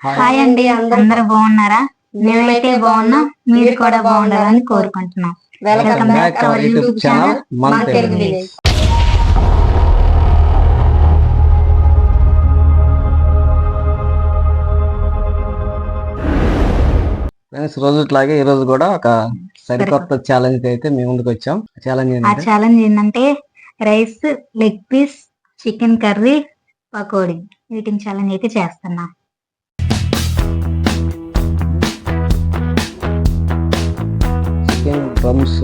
Hi అండి, అందరూ బాగున్నారా? మేమైతే బాగున్నాం, మీరు కూడా బాగుండాలని కోరుకుంటున్నాం. Welcome back our YouTube channel మన తెలుగు విలేజ్. ఫ్రెండ్స్, రోజుట్లాగే ఈ రోజు కూడా ఒక సరికొత్త ఛాలెంజ్ అయితే మేము ముందుకు వచ్చాం. ఛాలెంజ్ ఏంటంటే rice, leg piece, chicken curry, pakodi వీటిని ఛాలెంజ్ అయితే చేస్తున్నా. చికెన్ డ్రమ్స్,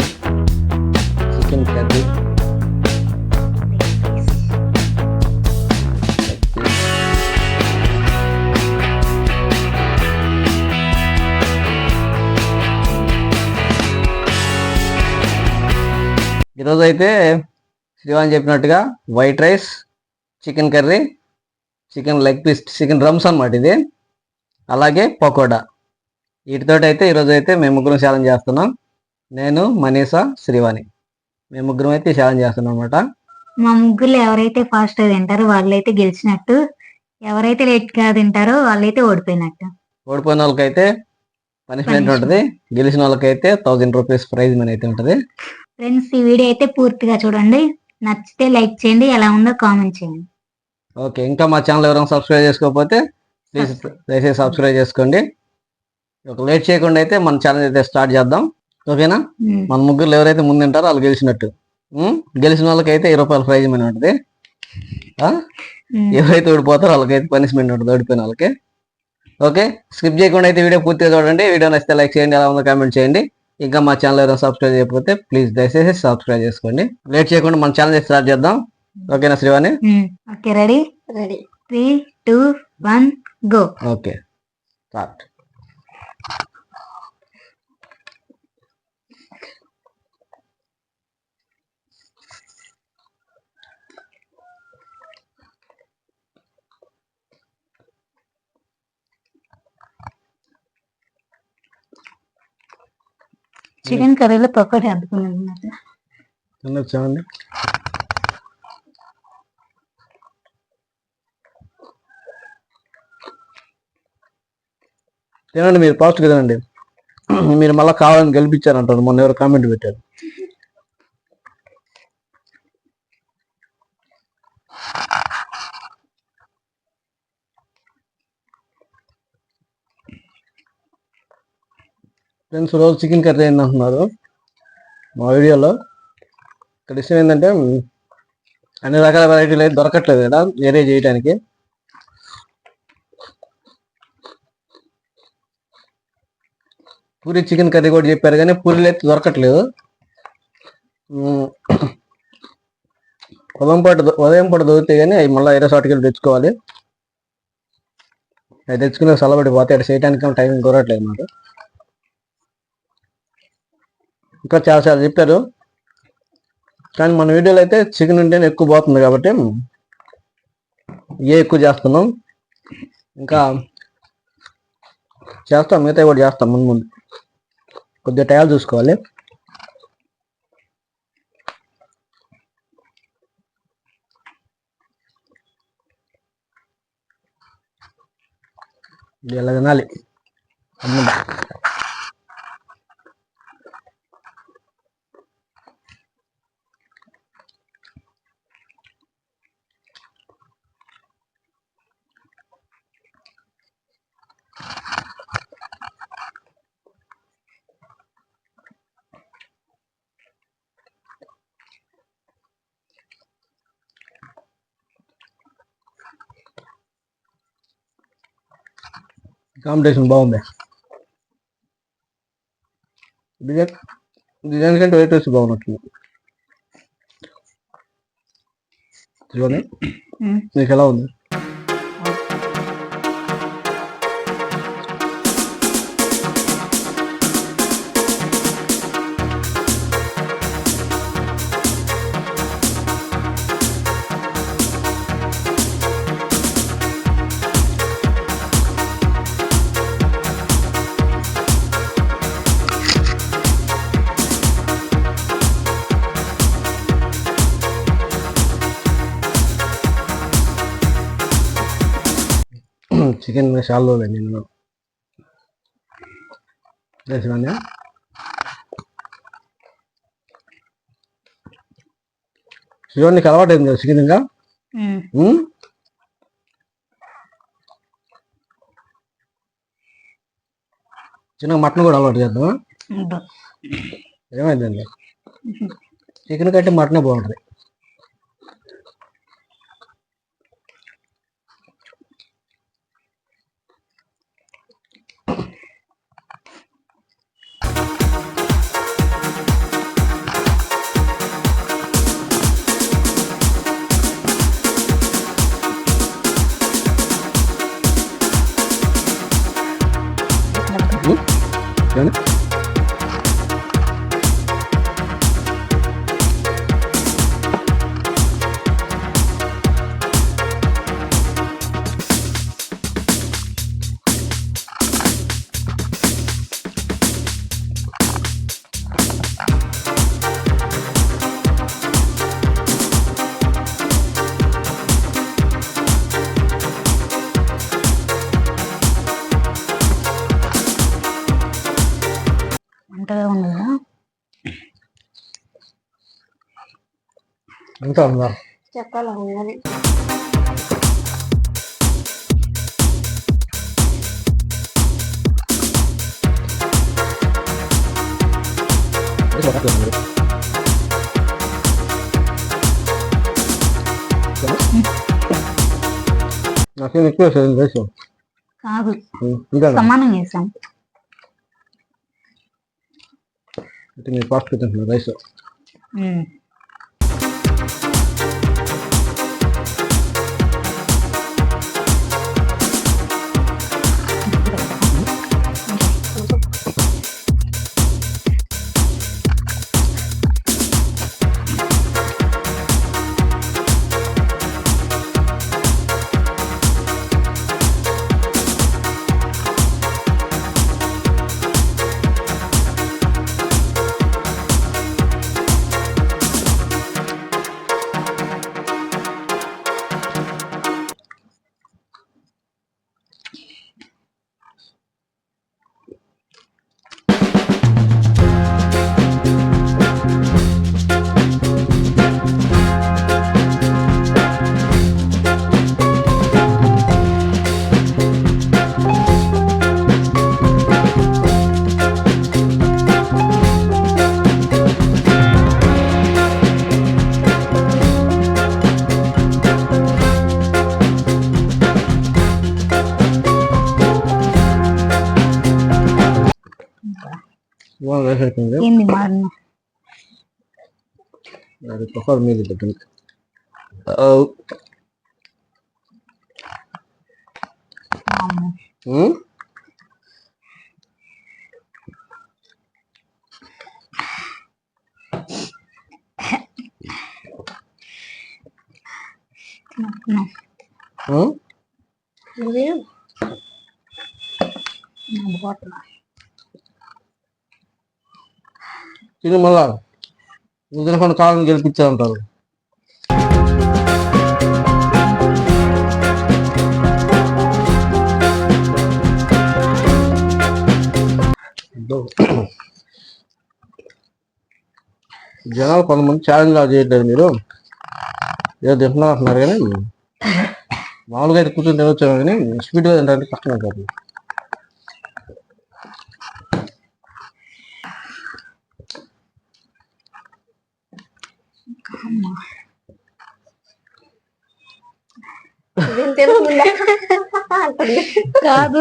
చికెన్ కర్రీ, ఈరోజు అయితే శ్రీవాణి చెప్పినట్టుగా white rice, chicken curry, chicken leg piece, chicken drums అన్నమాట ఇది, అలాగే పకోడా. వీటితోటి అయితే ఈరోజు అయితే మేము ముగ్గురం ఛాలెంజ్ చేస్తున్నాం. నేను, మనీషా, శ్రీవాణి మేము ముగ్గురం అయితే ఛాలెంజ్ చేస్తున్నాం అనమాట. మా ముగ్గురు ఎవరైతే ఫాస్ట్ గా తింటారో వాళ్ళైతే గెలిచినట్టు, ఎవరైతే లేట్ గా తింటారో వాళ్ళైతే ఓడిపోయినట్టు. ఓడిపోయిన వాళ్ళకైతే పనిష్మెంట్ ఉంటుంది, గెలిచిన వాళ్ళకైతే 1000 రూపీస్ ప్రైజ్ మనీ అయితే ఉంటుంది. ఫ్రెండ్స్, ఈ వీడియో అయితే పూర్తిగా చూడండి, నచ్చితే లైక్ చేయండి, ఎలా ఉందో కామెంట్ చేయండి. ఓకే, ఇంకా మా ఛానల్ ఎవరైనా సబ్స్క్రైబ్ చేసుకోకపోతే ప్లీజ్ దయచేసి సబ్స్క్రైబ్ చేసుకోండి. ఒక లేట్ చేయకుండా అయితే మన ఛానల్ అయితే స్టార్ట్ చేద్దాం. ఓకేనా? మన ముగ్గురు ఎవరైతే ముందు తింటారో వాళ్ళు గెలిచినట్టు. గెలిచిన వాళ్ళకి అయితే 20 రూపాయల ప్రైజ్ మనీ ఉంటుంది. ఎవరైతే ఓడిపోతారో వాళ్ళకైతే పనిష్మెంట్ ఉంటుంది, ఓడిపోయిన వాళ్ళకి. ఓకే, స్కిప్ చేయకుండా అయితే వీడియో పూర్తిగా చూడండి. వీడియో నచ్చితే లైక్ చేయండి, ఎలా ఉందో కామెంట్ చేయండి. ఇంకా మా ఛానల్ ఎవరైనా సబ్స్క్రైబ్ చేయకపోతే ప్లీజ్ దయచేసి సబ్స్క్రైబ్ చేసుకోండి. లేట్ చేయకుండా మన ఛానల్ స్టార్ట్ చేద్దాం. ఓకేనా Srivani? Okay, ready? 3, 2, 1 go. Okay, start. Chicken కర్రీలో పకోడీ అద్దుకున్నాను. చూడండి, తినండి, మీరు పాజిటివ్ తినండి. మీరు మళ్ళీ కావాలని గెలిపించారంటారు, మొన్న ఎవరు కామెంట్ పెట్టారు. ఫ్రెండ్స్, రోజు చికెన్ కర్రీ అయింది అంటున్నారు మా వీడియోలో. ఇక్కడ విషయం ఏంటంటే అన్ని రకాల వెరైటీలు అయితే దొరకట్లేదు కదా వేరే చేయడానికి. పూరి చికెన్ కర్రీ కూడా చెప్పారు కానీ పూరీలు అయితే దొరకట్లేదు. ఉదయం పూట దొరికితే కానీ అవి మళ్ళీ వేరే చోటుకి వెళ్ళి తెచ్చుకోవాలి. అవి తెచ్చుకునే చల్లబడిపోతే అక్కడ చేయడానికి టైం కుదరట్లేదు నాకు. ఇంకా చాలా చెప్పారు కానీ మన వీడియోలో అయితే చికెన్ ఉంటేనే ఎక్కువ పోతుంది కాబట్టి ఎక్కువ చేస్తున్నాం. ఇంకా చేస్తాం, మిగతా కూడా చేస్తాం ముందు ముందు. కొద్దిగా టయాలు చూసుకోవాలి. ఇలా తినాలి. కాంపిటీషన్ బాగుంది. డిజైన్ కంటే వెయిట్ వచ్చి బాగున్నట్టుంది. చూడండి, మీకు ఎలా ఉంది? చికెన్ షాల్లో నేను తెలిసిన శివానికి అలవాటు అయింది కదా చికెన్ ఇంకా చిన్న మటన్ కూడా అలవాటు చేద్దామా? ఏమైందండి చికెన్ కంటే మటనే బాగుంటుంది. అంతగా ఉండదా? ఇంకా ఉందా? చెప్పాలి ఉన్నది. నాకేం ఎక్కువ వేసాను రైస్ కాదు, ఇంకా సమానం వేసాం. అంటే మీరు ఫాస్ట్ తింటున్నారు రైస్. రైస్ అయిపోయింది. ఏంది మారిన? అది పొగరు మీద పెట్టండి. ఇది మళ్ళా ఉదయకొండ కాలం గెలిపించాలంటారు. జనాలు కొంతమంది ఛాలెంజ్ లాగా చేయట్లేదు, మీరు ఏదో తింటున్నా అంటున్నారు కానీ మామూలుగా అయితే కూర్చొని తినొచ్చాము కానీ స్పీడ్గా తింటే కష్టం అవుతుంది. కాదు,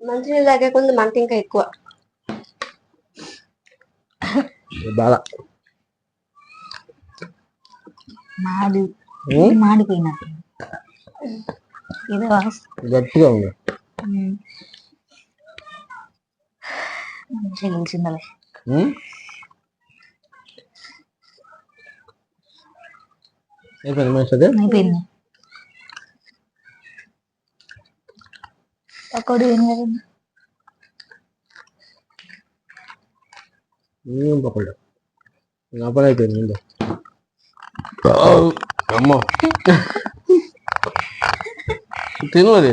మంచినీళ్ళు తాగకుండా మంట ఇంకా ఎక్కువ బాగా మాడిపోయినట్టు గట్టిగా ఉంది. మంచిగా గెలిచిందలే. అయిపోయింది మంచి అదే అయిపోయింది. పకోడీ ఏం కదండి? పకోడా నా పని అయిపోయింది. అమ్మో తిను అది.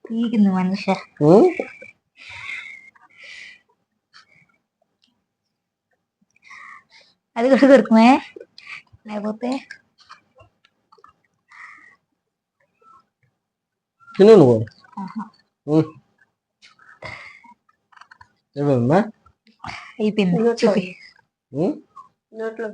పీకింది మనిషి. అది కూడా దొరుకుమే లేకపోతే తిను నువ్వు. ఏమన్నా అయిపోయింది. చూపి. నోట్లో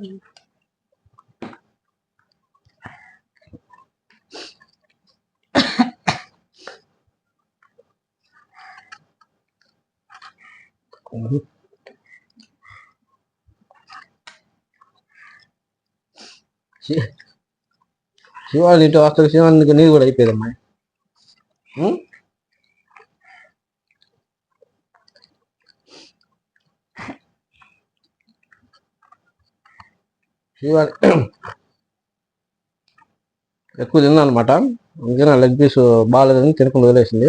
శివాలు ఇటు వస్తారు. శివానికి నీరు కూడా అయిపోయిందమ్మా. శివాలు ఎక్కువ తిన్నా అనమాట. అందుకే నా లెగ్ పీస్ బాగాలేదని తినకుండా వదిలేసింది.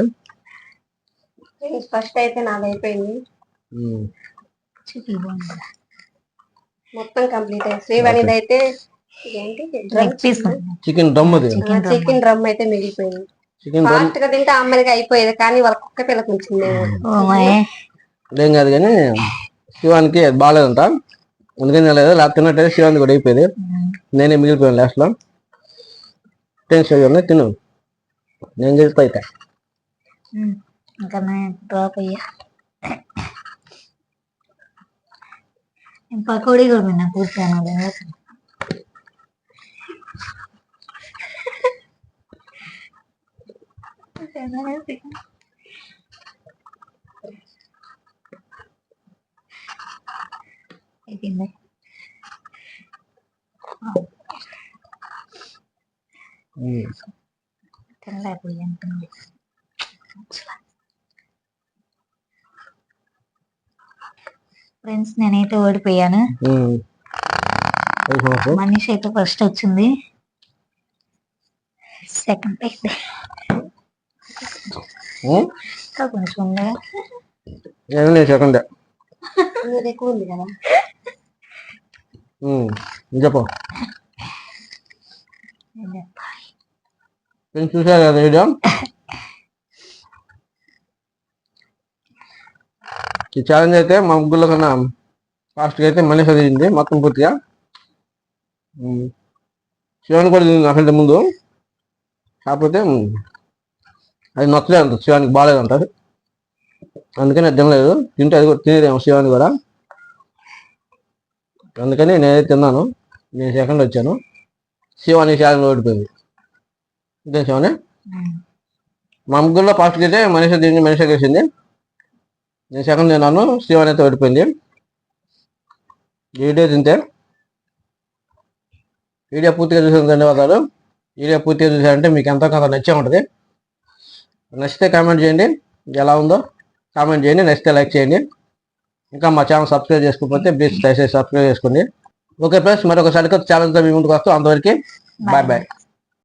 ఫస్ట్ అయితే నాది అయిపోయింది. చూపి బాగుంది. మొత్తం కంప్లీట్ అయింది. శ్రీవాణిది అయితే చికెన్ డ్రమ్. అది చికెన్ డ్రమ్ అయితే మిగిలిపోయింది. చికెన్ ఫాస్ట్ గా తింటే అమ్మాయికి అయిపోయేది, కానీ వాళ్ళ కుక్క పిల్లకి ఉంచింది. ఏం కాదు కానీ శివానికి అది బాగాలేదంట, అందుకని లేదు. లేకపోతే తిన్నట్టయితే శివానికి కూడా అయిపోయేది. నేనే మిగిలిపోయాను లాస్ట్ లో. టెన్షన్ తిను, నేను గెలుస్తా అయితే. ఇంకా డ్రాప్ అయ్యా. పకోడీ కూడా విన్నా కూర్చాను. అయిపోయింది. తినలేకపోయింది. ఫ్రెండ్స్ నేనైతే ఓడిపోయాను. మనిషి అయితే ఫస్ట్ వచ్చింది, సెకండ్ అయితే కొంచెం సెకండ్ ఎక్కువ ఉంది కదా. చెప్పు. చూసారు కదా వీడియో. ఈ ఛాలెంజ్ అయితే మా ముగ్గురులో కన్నా ఫాస్ట్గా అయితే మనిషి చదివింది మొత్తం పూర్తిగా. శివానికి కూడా తింది నాకంటే ముందు, కాకపోతే అది నచ్చలేదు అంటారు, శివానికి బాగాలేదు అంటారు. అందుకని అది తినలేదు. తింటే అది కూడా తినేదేమో శివానికి కూడా. అందుకని నేనైతే తిన్నాను. నేను సెకండ్ వచ్చాను. శివాని ఛాలెంజ్ ఓడిపోయింది. ఇదే శివాని. మా ముగ్గురులో ఫాస్ట్గా అయితే మనిషి తింది, మనిషి గెలిచింది. నేను సెకండ్ తిన్నాను, శివాని అయితే ఓడిపోయింది. వీడియో తింటే వీడియో పూర్తిగా చూసిన ధన్యవాదాలు. వీడియో పూర్తిగా చూసారంటే మీకు ఎంతో కొంత నచ్చే ఉంటుంది. నచ్చితే కామెంట్ చేయండి, ఎలా ఉందో కామెంట్ చేయండి. నచ్చితే లైక్ చేయండి. ఇంకా మా ఛానల్ సబ్స్క్రైబ్ చేసుకోకపోతే ప్లీజ్ దయచేసి సబ్స్క్రైబ్ చేసుకోండి. ఓకే ఫ్రెండ్స్, మరొక సరికొత్త ఛానల్తో మీ ముందుకు వస్తాం. అంతవరకు బాయ్ బాయ్.